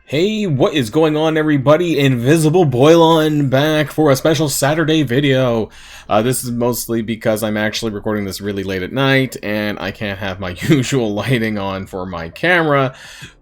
Hey, what is going on, everybody? Invisible Boilon back for a special Saturday video. This is mostly because I'm actually recording this really late at night, and I can't have my usual lighting on for my camera,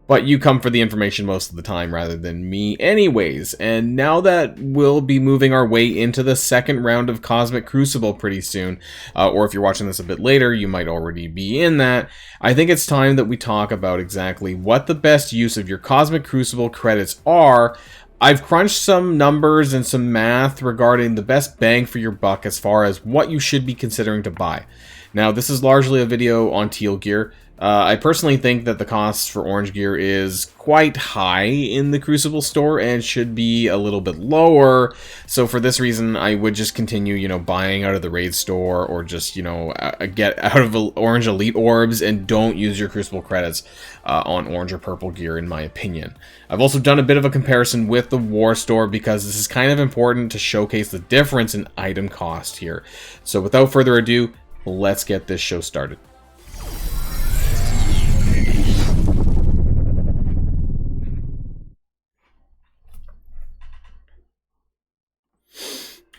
but you come for the information most of the time rather than me anyways. And now that we'll be moving our way into the second round of Cosmic Crucible pretty soon, or if you're watching this a bit later, you might already be in that, I think it's time that we talk about exactly what the best use of your Cosmic Crucible credits are. I've crunched some numbers and some math regarding the best bang for your buck as far as what you should be considering to buy. Now, this is largely a video on Teal gear. I personally think that the cost for orange gear is quite high in the Crucible store and should be a little bit lower. So for this reason, I would just continue, buying out of the raid store or just, get out of orange elite orbs and don't use your Crucible credits on orange or purple gear, in my opinion. I've also done a bit of a comparison with the war store because this is kind of important to showcase the difference in item cost here. So without further ado, let's get this show started.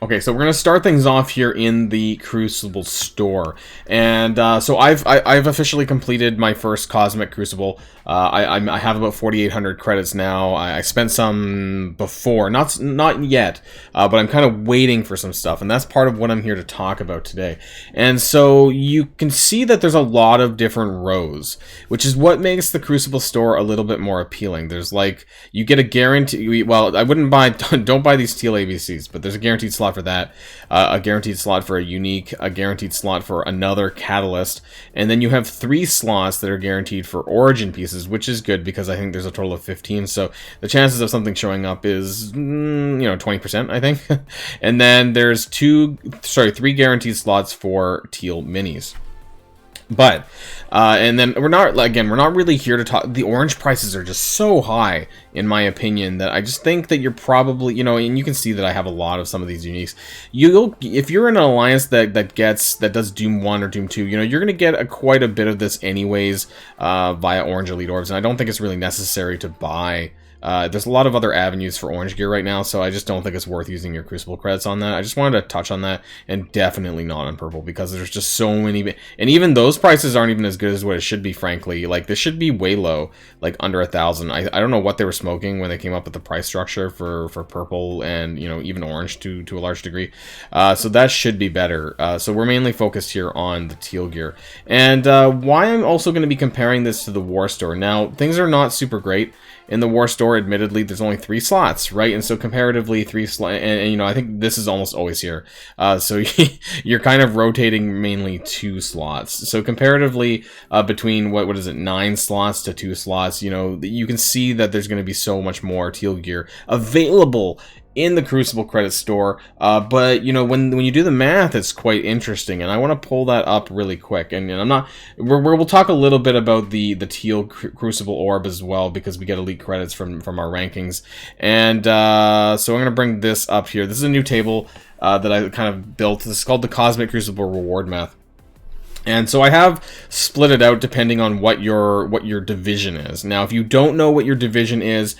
Okay, so we're gonna start things off here in the Crucible store, and so I've officially completed my first Cosmic Crucible. I have about 4,800 credits now. I spent some before, not yet, but I'm kind of waiting for some stuff, and that's part of what I'm here to talk about today. And so you can see that there's a lot of different rows, which is what makes the Crucible store a little bit more appealing. There's like, you get a guarantee. Well, I wouldn't buy, don't buy these Teal ABCs, but there's a guaranteed slot for that, a guaranteed slot for a unique, a guaranteed slot for another catalyst, and then you have 3 slots that are guaranteed for origin pieces, which is good because I think there's a total of 15, so the chances of something showing up is 20%, I think. And then there's 3 guaranteed slots for Teal minis. But and then we're not really here to talk. The orange prices are just so high, in my opinion, that I just think that you're probably, and you can see that I have a lot of some of these uniques. If you're in an alliance that does Doom 1 or Doom 2, you're gonna get quite a bit of this anyways via orange elite orbs, and I don't think it's really necessary to buy. There's a lot of other avenues for orange gear right now, so I just don't think it's worth using your Crucible credits on that. I just wanted to touch on that, and definitely not on purple, because there's just so many, and even those prices aren't even as good as what it should be, frankly. Like, this should be way low, like under 1,000. I don't know what they were smoking when they came up with the price structure for purple and, even orange to a large degree. So that should be better. So we're mainly focused here on the Teal gear. And why I'm also going to be comparing this to the War Store. Now, things are not super great. In the War Store, admittedly, there's only 3 slots, right? And so comparatively, 3 slots, and I think this is almost always here. So you're kind of rotating mainly 2 slots. So comparatively, between, what is it, 9 slots to 2 slots, you can see that there's going to be so much more Teal gear available in the Crucible credit store, but when you do the math, it's quite interesting, and I want to pull that up really quick. And we'll talk a little bit about the Teal Crucible orb as well, because we get elite credits from our rankings. And so I'm going to bring this up here. This is a new table that I kind of built. This is called the Cosmic Crucible Reward Math. And so I have split it out depending on what your division is. Now, if you don't know what your division is,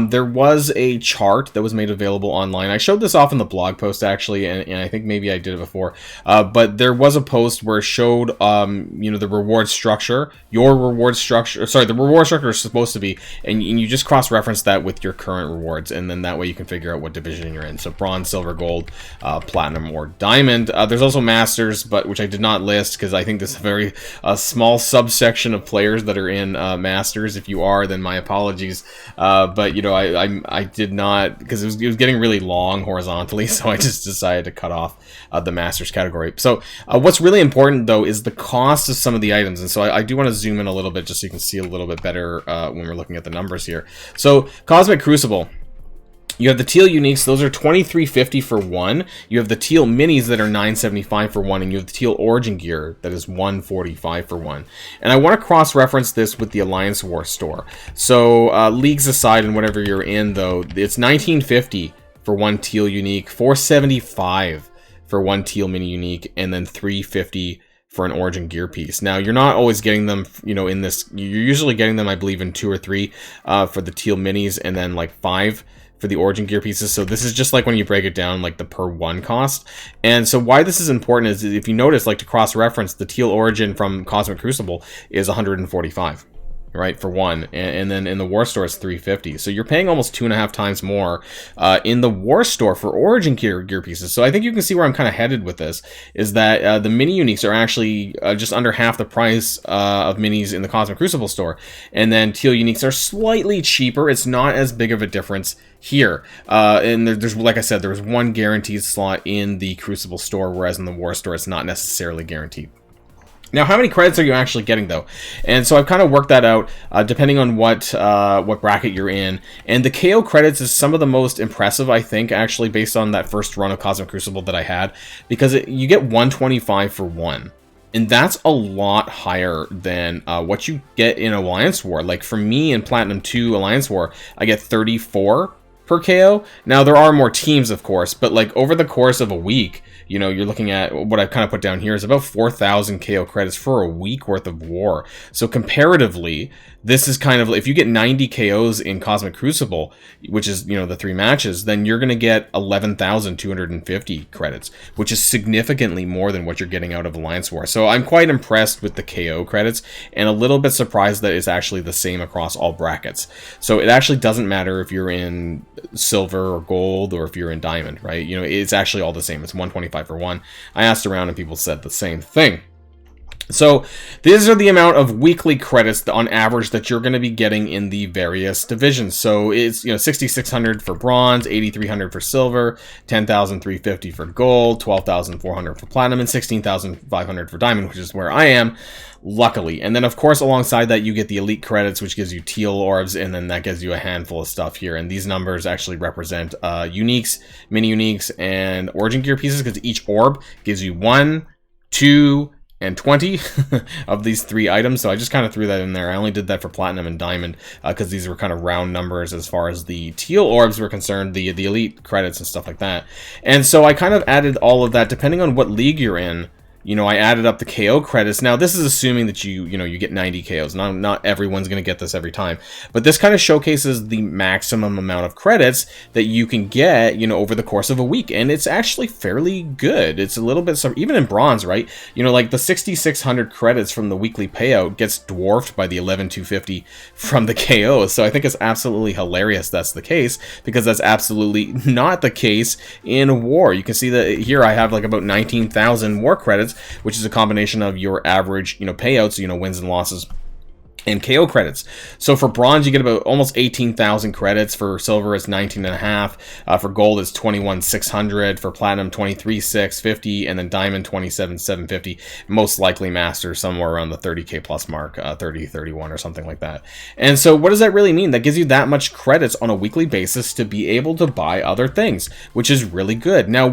there was a chart that was made available online. I showed this off in the blog post, actually, and I think maybe I did it before. But there was a post where it showed, the reward structure, the reward structure is supposed to be, and you just cross-reference that with your current rewards, and then that way you can figure out what division you're in. So bronze, silver, gold, platinum, or diamond. There's also masters, which I did not list because I think this is a very small subsection of players that are in Masters. If you are, then my apologies. But I did not, because it was getting really long horizontally, so I just decided to cut off the Masters category. So what's really important though is the cost of some of the items, and so I do want to zoom in a little bit just so you can see a little bit better when we're looking at the numbers here. So Cosmic Crucible. You have the Teal uniques, those are $23.50 for 1. You have the Teal minis that are $9.75 for 1, and you have the Teal origin gear that is $1.45 for 1. And I want to cross-reference this with the Alliance War store. So leagues aside and whatever you're in, though, it's $19.50 for 1 Teal unique, $4.75 for 1 Teal mini unique, and then $3.50 for an Origin gear piece. Now, you're not always getting them, in this. You're usually getting them, I believe, in 2 or 3 for the Teal minis, and then like 5 for the Origin gear pieces. So this is just like when you break it down, like the per 1 cost. And so why this is important is, if you notice, like to cross-reference, the Teal Origin from Cosmic Crucible is 145. Right, for one, and then in the War Store it's 350. So you're paying almost 2.5 times more in the War Store for Origin gear pieces. So I think you can see where I'm kind of headed with this, is that the mini uniques are actually just under half the price of minis in the Cosmic Crucible store, and then Teal uniques are slightly cheaper. It's not as big of a difference here, and there's, like I said, there's 1 guaranteed slot in the Crucible store, whereas in the War Store it's not necessarily guaranteed. Now, how many credits are you actually getting, though? And so I've kind of worked that out, depending on what bracket you're in. And the KO credits is some of the most impressive, I think, actually, based on that first run of Cosmic Crucible that I had, because you get 125 for 1. And that's a lot higher than what you get in Alliance War. Like, for me in Platinum 2 Alliance War, I get 34 per KO. Now, there are more teams, of course, but like over the course of a week, you're looking at what I've kind of put down here is about 4,000 KO credits for a week worth of war. So comparatively, this is kind of, if you get 90 KOs in Cosmic Crucible, which is, the 3 matches, then you're going to get 11,250 credits, which is significantly more than what you're getting out of Alliance War. So I'm quite impressed with the KO credits, and a little bit surprised that it's actually the same across all brackets. So it actually doesn't matter if you're in silver or gold, or if you're in diamond, right? It's actually all the same. It's 125 for 1. I asked around and people said the same thing. So these are the amount of weekly credits on average that you're going to be getting in the various divisions. So it's 6,600 for bronze, 8,300 for silver, 10,350 for gold, 12,400 for platinum, and 16,500 for diamond, which is where I am, luckily. And then of course alongside that you get the elite credits, which gives you teal orbs, and then that gives you a handful of stuff here. And these numbers actually represent uniques, mini uniques, and origin gear pieces, because each orb gives you 1, 2, and 20 of these 3 items. So I just kind of threw that in there. I only did that for platinum and diamond because these were kind of round numbers as far as the teal orbs were concerned, the elite credits and stuff like that. And so I kind of added all of that depending on what league you're in. I added up the KO credits. Now, this is assuming that you get 90 KOs. Not everyone's going to get this every time. But this kind of showcases the maximum amount of credits that you can get, over the course of a week. And it's actually fairly good. It's a little bit, even in bronze, right? Like the 6,600 credits from the weekly payout gets dwarfed by the 11,250 from the KOs. So I think it's absolutely hilarious that's the case, because that's absolutely not the case in war. You can see that here I have like about 19,000 war credits, which is a combination of your average, payouts, wins and losses, and KO credits. So for bronze, you get about almost 18,000 credits. For silver, it's 19.5. For gold, it's 21,600. For platinum, 23,650, and then diamond, 27,750. Most likely master somewhere around the 30k plus mark, 30, 31, or something like that. And so, what does that really mean? That gives you that much credits on a weekly basis to be able to buy other things, which is really good. Now,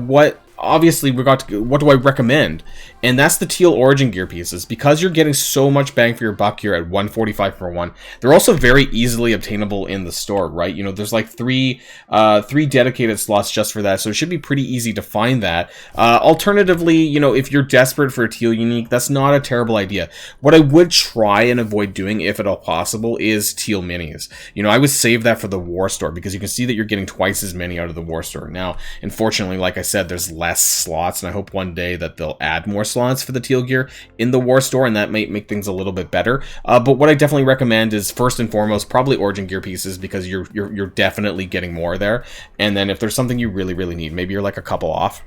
obviously, what do I recommend? And that's the teal origin gear pieces, because you're getting so much bang for your buck here at 145 for 1. They're also very easily obtainable in the store, right? There's like three dedicated slots just for that, so it should be pretty easy to find that. Alternatively, if you're desperate for a teal unique, that's not a terrible idea. What I would try and avoid doing, if at all possible, is teal minis. I would save that for the war store, because you can see that you're getting twice as many out of the war store. Now, unfortunately, like I said, there's less slots, and I hope one day that they'll add more slots for the teal gear in the war store, and that might make things a little bit better. But what I definitely recommend is, first and foremost, probably origin gear pieces, because you're definitely getting more there. And then if there's something you really, really need, maybe you're like a couple off,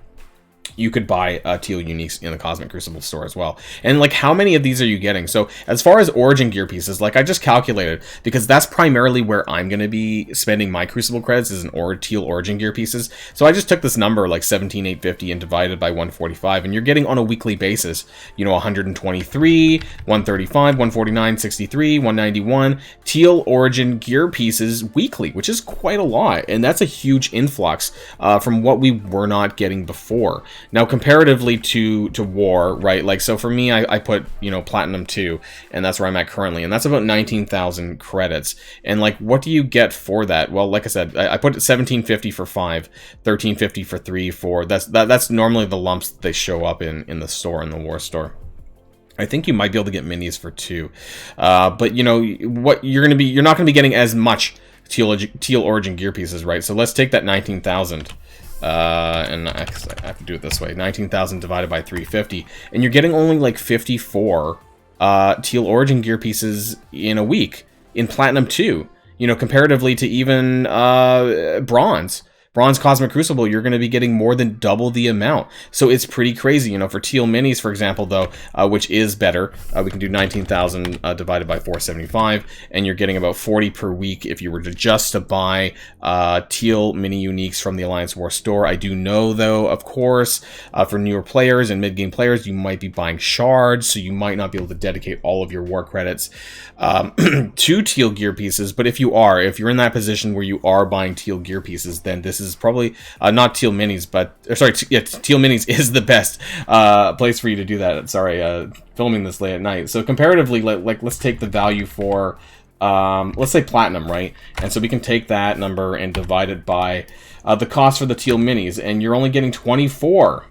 you could buy teal uniques in the Cosmic Crucible store as well. And like, how many of these are you getting? So as far as origin gear pieces, like I just calculated, because that's primarily where I'm going to be spending my Crucible credits, is in teal origin gear pieces. So I just took this number, like 17,850, and divided by 145, and you're getting on a weekly basis, 123, 135, 149, 63, 191 teal origin gear pieces weekly, which is quite a lot. And that's a huge influx from what we were not getting before. Now, comparatively to war, right? Like, so for me, I put, Platinum 2, and that's where I'm at currently, and that's about 19,000 credits. And like, what do you get for that? Well, like I said, I put 1,750 for 5, 1,350 for 3, 4. That's normally the lumps that they show up in the store, in the war store. I think you might be able to get minis for 2. But, you know, what you're not going to be getting as much Teal Origin gear pieces, right? So let's take that 19,000. And I have to do it this way. 19,000 divided by 350. And you're getting only like 54 Teal Origin gear pieces in a week in Platinum 2. You know, comparatively to even Bronze. Bronze Cosmic Crucible, you're going to be getting more than double the amount. So it's pretty crazy. You know, for Teal Minis, for example, though, which is better, we can do 19,000 divided by 475, and you're getting about 40 per week if you were to buy Teal Mini Uniques from the Alliance War store. I do know, though, of course, for newer players and mid-game players, you might be buying shards, so you might not be able to dedicate all of your war credits to Teal gear pieces. But if you're in that position where you are buying Teal gear pieces, then this is probably not Teal Minis, but Teal Minis is the best place for you to do that. Sorry, filming this late at night. So comparatively, let's take the value for let's say Platinum, right? And so we can take that number and divide it by the cost for the Teal Minis, and you're only getting 24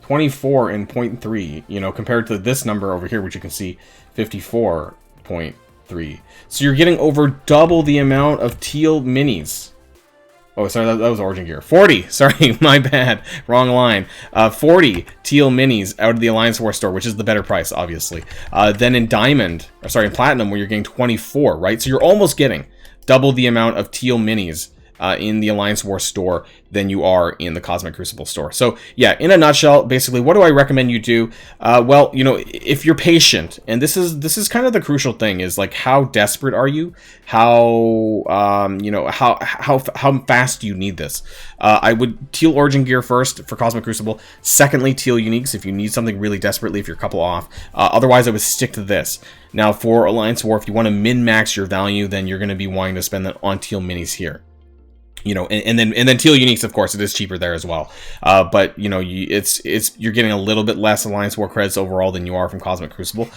in 0.3, you know, compared to this number over here, which you can see 54.3. So you're getting over double the amount of Teal Minis. Oh, sorry, that was Origin Gear. 40! Sorry, my bad. Wrong line. 40 Teal Minis out of the Alliance War store, which is the better price, obviously. Then in Diamond, in Platinum, where you're getting 24, right? So you're almost getting double the amount of Teal Minis in the Alliance War store than you are in the Cosmic Crucible store. So, yeah, in a nutshell, basically, what do I recommend you do? Well, you know, if you're patient, and this is kind of the crucial thing, is like, how desperate are you? How, you know, how fast do you need this? I would Teal Origin Gear first for Cosmic Crucible. Secondly, Teal Uniques if you need something really desperately, if you're a couple off. Otherwise, I would stick to this. Now, for Alliance War, if you want to min-max your value, then you're going to be wanting to spend that on Teal Minis here. You know, and then Teal Uniques, of course, it is cheaper there as well. But you know, you're getting a little bit less Alliance War credits overall than you are from Cosmic Crucible.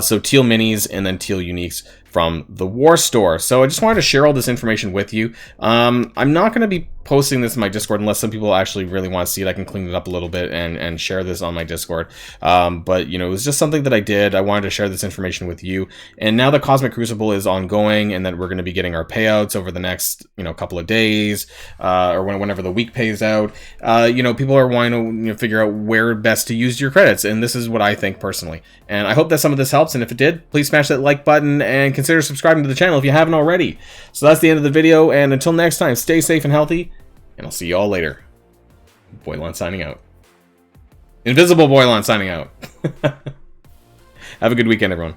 So Teal Minis and then Teal Uniques from the War Store. So I just wanted to share all this information with you. I'm not going to be posting this in my Discord unless some people actually really want to see it. I can clean it up a little bit and share this on my Discord. But, you know, it was just something that I did. I wanted to share this information with you. And now that Cosmic Crucible is ongoing and that we're going to be getting our payouts over the next, you know, couple of days or whenever the week pays out, you know, people are wanting to, you know, figure out where best to use your credits. And this is what I think personally. And I hope that some of this helps. And if it did, please smash that like button and consider subscribing to the channel if you haven't already. So that's the end of the video. And until next time, stay safe and healthy. And I'll see you all later. Boilon signing out. Invisible Boilon signing out. Have a good weekend, everyone.